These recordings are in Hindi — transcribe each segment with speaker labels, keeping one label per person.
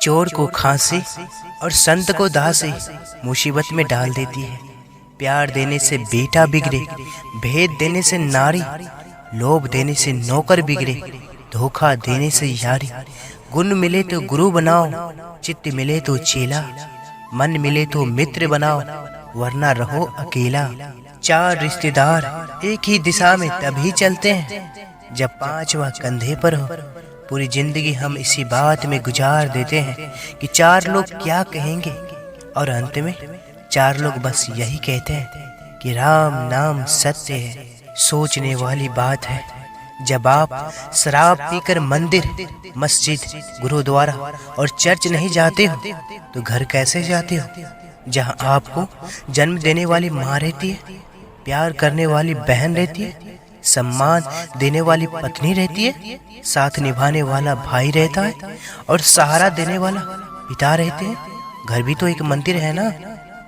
Speaker 1: चोर को खांसी और संत को दासी मुसीबत में डाल देती है। प्यार देने से बेटा बिगड़े, भेद देने से नारी, लोभ देने से नौकर बिगड़े, धोखा देने से यारी। गुण मिले तो गुरु बनाओ, चित्त मिले तो चेला, मन मिले तो मित्र बनाओ, वरना रहो अकेला। चार रिश्तेदार एक ही दिशा में तभी चलते हैं जब पांचवा कंधे पर हो। पूरी जिंदगी हम इसी बात में गुजार देते हैं कि चार लोग क्या कहेंगे, और अंत में चार लोग बस यही कहते हैं कि राम नाम सत्य है। सोचने वाली बात है, जब आप शराब पीकर मंदिर, मस्जिद, गुरुद्वारा और चर्च नहीं जाते हो तो घर कैसे जाते हो, जहां आपको जन्म देने वाली माँ रहती है, प्यार करने वाली बहन रहती है, सम्मान देने वाली पत्नी रहती है, साथ निभाने वाला भाई रहता है और सहारा देने वाला पिता रहते हैं। घर भी तो एक मंदिर है ना।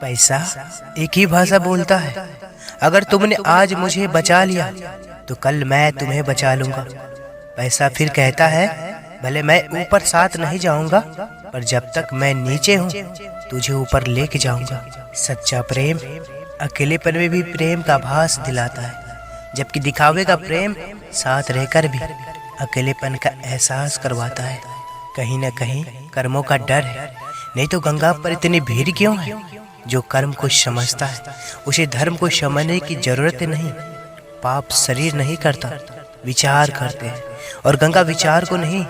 Speaker 1: पैसा एक ही भाषा बोलता है। अगर तुमने आज मुझे बचा लिया तो कल मैं तुम्हें बचा लूंगा। पैसा फिर कहता है, भले मैं ऊपर साथ नहीं जाऊंगा, पर जब तक मैं नीचे हूँ तुझे ऊपर लेके जाऊंगा। सच्चा प्रेम अकेलेपन में भी प्रेम का आभास दिलाता है, जबकि दिखावे का प्रेम साथ रहकर भी अकेलेपन का एहसास करवाता है। कहीं न कहीं कर्मों का डर है, नहीं तो गंगा पर इतनी भीड़ क्यों है। जो कर्म को समझता है उसे धर्म को समझने की जरूरत नहीं। पाप शरीर नहीं करता, विचार करते हैं, और गंगा विचार को नहीं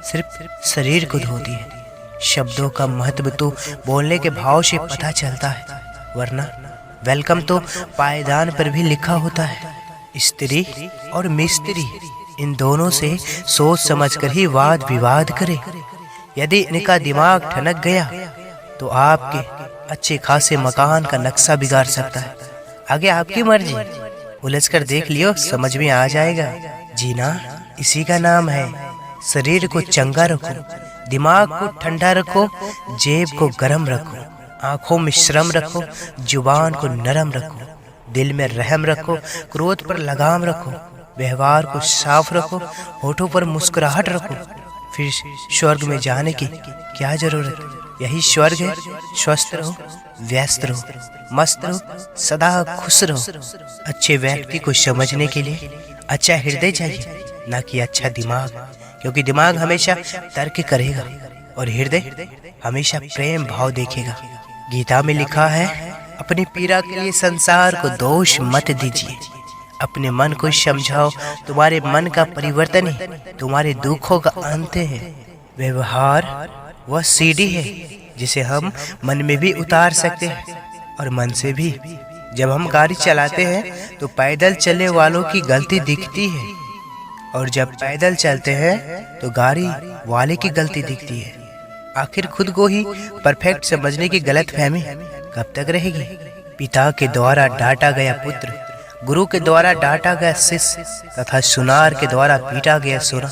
Speaker 1: सिर्फ शरीर को धोती है। शब्दों का महत्व तो बोलने के भाव से पता चलता है, वरना वेलकम तो पायदान पर भी लिखा होता है। स्त्री और मिस्त्री इन दोनों से सोच समझकर ही वाद विवाद करे। यदि इनका दिमाग ठनक गया तो आपके अच्छे खासे मकान का नक्शा बिगाड़ सकता है। आगे आपकी मर्जी, उलझ कर देख लियो, समझ में आ जाएगा। जीना इसी का नाम है। शरीर को चंगा रखो, दिमाग को ठंडा रखो, जेब को गर्म रखो, आंखों में श्रम रखो, जुबान को नरम रखो, दिल में रहम रखो, क्रोध पर लगाम रखो, व्यवहार को साफ रखो, होठों पर मुस्कुराहट रखो। फिर स्वर्ग में जाने की क्या जरूरत, यही स्वर्ग है। स्वस्थ रहो, व्यस्त रहो, मस्त रहो, सदा खुश रहो। अच्छे व्यक्ति को समझने के लिए अच्छा हृदय चाहिए, ना कि अच्छा दिमाग, क्योंकि दिमाग हमेशा तर्क करेगा और हृदय हमेशा प्रेम भाव देखेगा। गीता में लिखा है, अपनी पीड़ा के लिए संसार को दोष मत दीजिए, अपने मन को समझाओ, तुम्हारे मन का परिवर्तन ही तुम्हारे दुखों का अंत है। व्यवहार वह सीढ़ी है जिसे हम मन में भी उतार सकते हैं और मन से भी। जब हम गाड़ी चलाते हैं तो पैदल चलने वालों की गलती दिखती है, और जब पैदल चलते हैं तो गाड़ी वाले की गलती दिखती है। आखिर खुद को ही परफेक्ट समझने की गलतफहमी कब तक रहेगी। पिता के द्वारा डांटा गया पुत्र, गुरु के द्वारा डांटा गया शिष्य तथा सुनार के द्वारा पीटा गया सोना,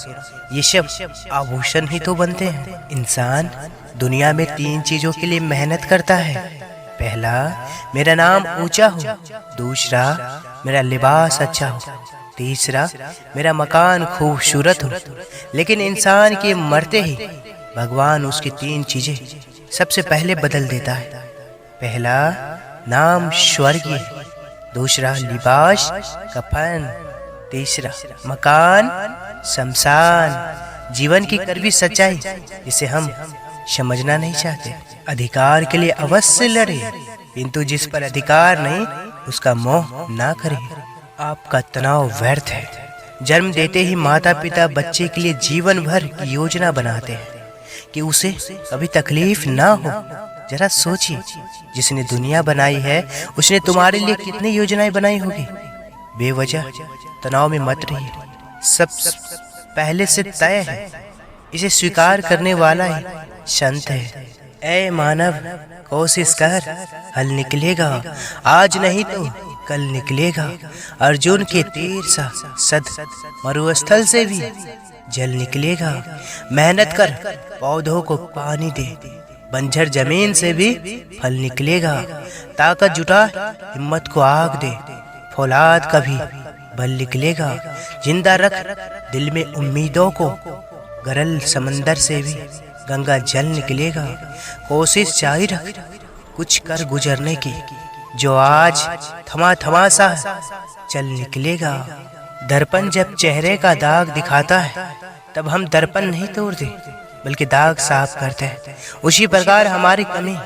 Speaker 1: ये सब आभूषण ही तो बनते हैं। इंसान दुनिया में 3 चीजों के लिए मेहनत करता है। पहला, मेरा नाम ऊंचा हो। दूसरा, मेरा लिबास अच्छा हो। तीसरा, मेरा मकान खूबसूरत हो। लेकिन इंसान के मरते ही भगवान उसकी 3 चीजें सबसे पहले बदल देता है। पहला, नाम स्वर्गीय, दूसरा लिबास कफन, तीसरा मकान शमशान। जीवन की कड़वी सच्चाई जिसे हम समझना नहीं चाहते। अधिकार के लिए अवश्य लड़े, किंतु जिस पर अधिकार नहीं उसका मोह ना करे। आपका तनाव व्यर्थ है। जन्म देते ही माता पिता बच्चे के लिए जीवन भर की योजना बनाते हैं कि उसे कभी तकलीफ ना हो। जरा सोचिए, जिसने दुनिया बनाई है उसने तुम्हारे लिए कितनी योजनाएं बनाई होगी। बेवजह तनाव में मत रहिए, सब पहले से तय है। इसे स्वीकार करने वाला ही संत है। ऐ मानव, कोशिश कर, हल निकलेगा। आज नहीं तो कल निकलेगा। अर्जुन के तीर सा सद मरुस्थल से भी जल निकलेगा। मेहनत कर, पौधों को पानी दे, बंजर जमीन से भी फल निकलेगा। ताकत जुटा, हिम्मत को आग दे, फौलाद का भी बल निकलेगा। जिंदा रख दिल में उम्मीदों को, गरल समंदर से भी गंगा जल निकलेगा। कोशिश जारी रख कुछ कर गुजरने की, जो आज थमा थमा सा चल निकलेगा। दर्पण जब चेहरे का दाग दिखाता है, तब हम दर्पण नहीं तोड़ते बल्कि दाग साफ करते हैं। उसी प्रकार हमारी कमी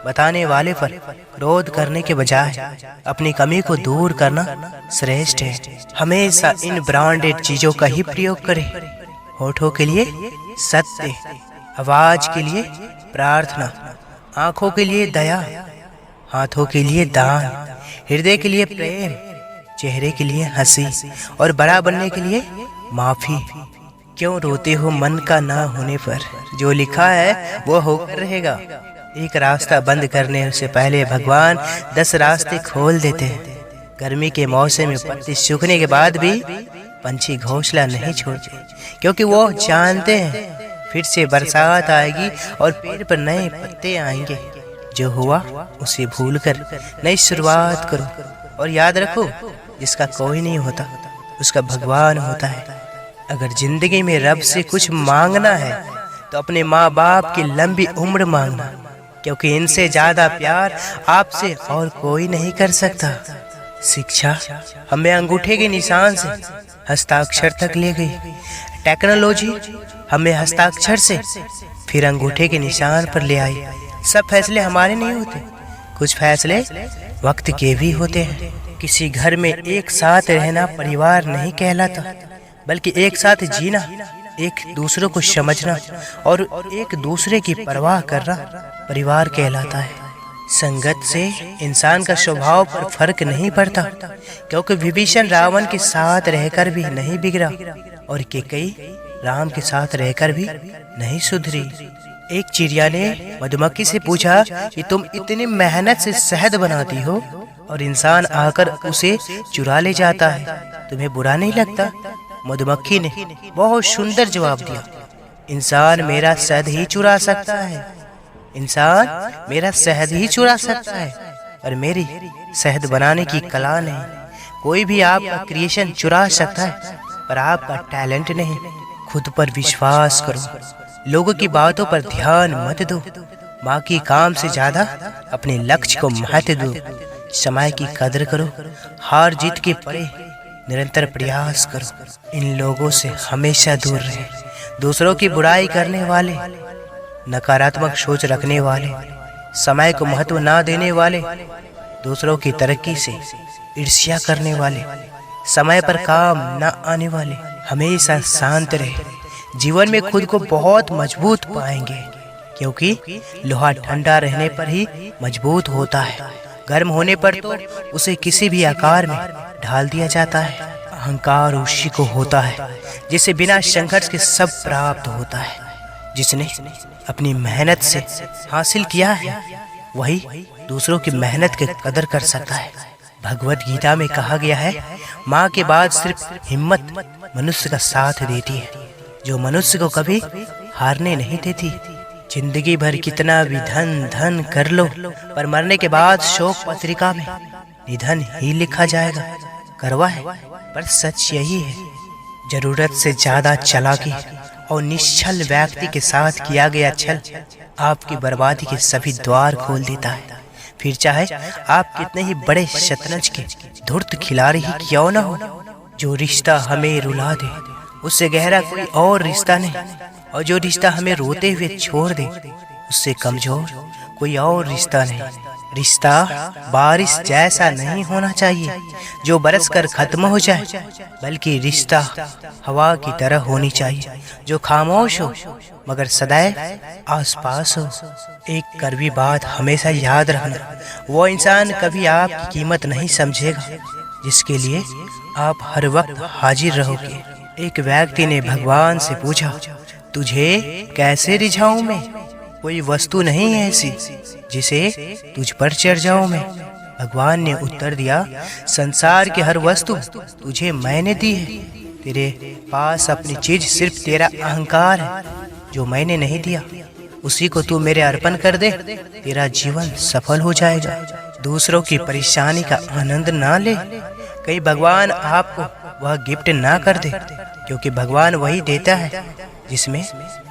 Speaker 1: बताने वाले पर क्रोध करने के बजाय अपनी कमी को दूर करना श्रेष्ठ है। हमेशा इन ब्रांडेड चीजों का ही प्रयोग करें। होठों के लिए सत्य, आवाज के लिए प्रार्थना, आंखों के लिए दया, हाथों के लिए दान, हृदय के लिए प्रेम, चेहरे के लिए हंसी और बड़ा बनने के लिए माफी। क्यों रोते हो मन का ना होने पर? जो लिखा है वो होकर रहेगा। एक रास्ता बंद करने से पहले भगवान 10 रास्ते खोल देते हैं। गर्मी के मौसम में पत्ते सूखने के बाद भी पंछी घोंसला नहीं छोड़ते, क्योंकि वो जानते हैं फिर से बरसात आएगी और पेड़ पर नए पत्ते आएंगे। जो हुआ उसे भूलकर नई शुरुआत करो और याद रखो, जिसका कोई नहीं होता उसका भगवान होता है। अगर जिंदगी में रब से कुछ मांगना है तो अपने माँ बाप की लंबी उम्र मांगना, क्योंकि इनसे ज्यादा प्यार आपसे और कोई नहीं कर सकता। शिक्षा हमें अंगूठे के निशान से हस्ताक्षर तक ले गई। टेक्नोलॉजी हमें हस्ताक्षर से फिर अंगूठे के निशान पर ले आई। सब फैसले हमारे नहीं होते, कुछ फैसले वक्त के भी होते हैं। किसी घर में एक साथ रहना परिवार नहीं कहलाता, बल्कि एक साथ जीना, एक दूसरे को समझना और एक दूसरे की परवाह करना परिवार कहलाता है। संगत से इंसान का स्वभाव पर फर्क नहीं पड़ता, क्योंकि विभीषण रावण के साथ रहकर भी नहीं बिगड़ा और कैकेयी राम के साथ रहकर भी नहीं सुधरी। एक चिड़िया ने मधुमक्खी से पूछा कि तुम इतनी मेहनत से शहद बनाती हो और इंसान आकर उसे चुरा ले जाता है, तुम्हें बुरा नहीं लगता? मधुमक्खी ने बहुत सुंदर जवाब दिया, इंसान मेरा शहद ही चुरा सकता है, इंसान मेरा शहद ही चुरा सकता है, और मेरी शहद बनाने की कला नहीं। कोई भी आपका क्रिएशन चुरा सकता है, पर आपका टैलेंट नहीं। खुद पर विश्वास करो, लोगों की बातों पर ध्यान मत दो, बाकी काम से ज्यादा अपने लक्ष्य को महत्व दो। समय की कदर करो, हार जीत के परे निरंतर प्रयास करो। इन लोगों से हमेशा दूर रहे, दूसरों की बुराई करने वाले, नकारात्मक सोच रखने वाले, समय को महत्व ना देने वाले, दूसरों की तरक्की से ईर्ष्या करने वाले, समय पर काम न आने वाले। हमेशा शांत रहे, जीवन में खुद को बहुत मजबूत पाएंगे, क्योंकि लोहा ठंडा रहने पर ही मजबूत होता है, गर्म होने पर तो उसे किसी भी आकार में ढाल दिया जाता है। अहंकार उसी को होता है जिसे बिना संघर्ष के सब प्राप्त होता है। जिसने अपनी मेहनत से हासिल किया है वही दूसरों की मेहनत की कदर कर सकता है। भगवत गीता में कहा गया है, माँ के बाद सिर्फ हिम्मत मनुष्य का साथ देती है, जो मनुष्य को कभी हारने नहीं देती। जिंदगी भर कितना भी धन कर लो, पर मरने के बाद शोक पत्रिका में निधन ही लिखा जाएगा। करवा है, पर सच यही है, जरूरत से ज्यादा चालाकी और निश्चल व्यक्ति के साथ किया गया छल आपकी बर्बादी के सभी द्वार खोल देता है। फिर चाहे आप कितने ही बड़े शतरंज के धूर्त खिलाड़ी ही क्यों न हो, जो रिश्ता हमें रुला दे उससे गहरा कोई और रिश्ता नहीं, और जो रिश्ता हमें रोते हुए छोड़ दे उससे कमजोर कोई और रिश्ता नहीं। रिश्ता बारिश जैसा नहीं होना चाहिए जो बरस कर खत्म हो जाए, बल्कि रिश्ता हवा की तरह होनी चाहिए जो खामोश हो मगर सदैव आसपास हो। एक कड़वी बात हमेशा याद रखना, वो इंसान कभी आपकी कीमत नहीं समझेगा जिसके लिए आप हर वक्त हाजिर रहोगे। एक व्यक्ति ने भगवान से पूछा, तुझे कैसे रिझाऊं मैं? कोई वस्तु नहीं है ऐसी जिसे तुझ पर चढ़ जाऊं मैं। भगवान ने उत्तर दिया, संसार की हर वस्तु तुझे मैंने दी है, तेरे पास अपनी चीज सिर्फ तेरा अहंकार है जो मैंने नहीं दिया, उसी को तू मेरे अर्पण कर दे, तेरा जीवन सफल हो जाएगा। दूसरों की परेशानी का आनंद ना ले, कहीं भगवान आपको वह गिफ्ट ना कर दे, क्योंकि भगवान वही देता है जिसमें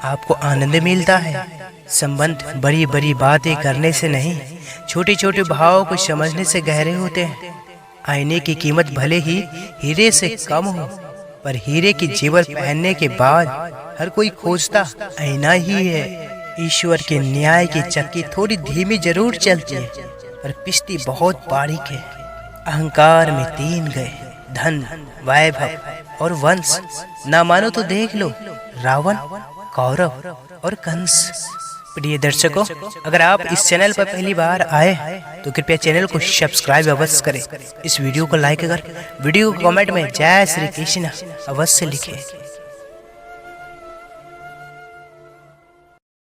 Speaker 1: आपको आनंद मिलता है। संबंध बड़ी बड़ी बातें करने से नहीं, छोटे छोटे भावों को समझने से गहरे होते हैं। आईने की कीमत भले ही हीरे से कम हो, पर हीरे की जेवर पहनने के बाद हर कोई खोजता आईना ही है। ईश्वर के न्याय की चक्की थोड़ी धीमी जरूर चलती है, पर पिसती बहुत बारीक है। अहंकार में 3 गए, धन, वैभव और वंश। ना मानो तो देख लो, रावण, कौरव और कंस। प्रिय दर्शकों, अगर आप इस चैनल पर पहली बार आए तो कृपया चैनल को सब्सक्राइब अवश्य करें। इस वीडियो को लाइक कर वीडियो को कमेंट में जय श्री कृष्ण अवश्य लिखें।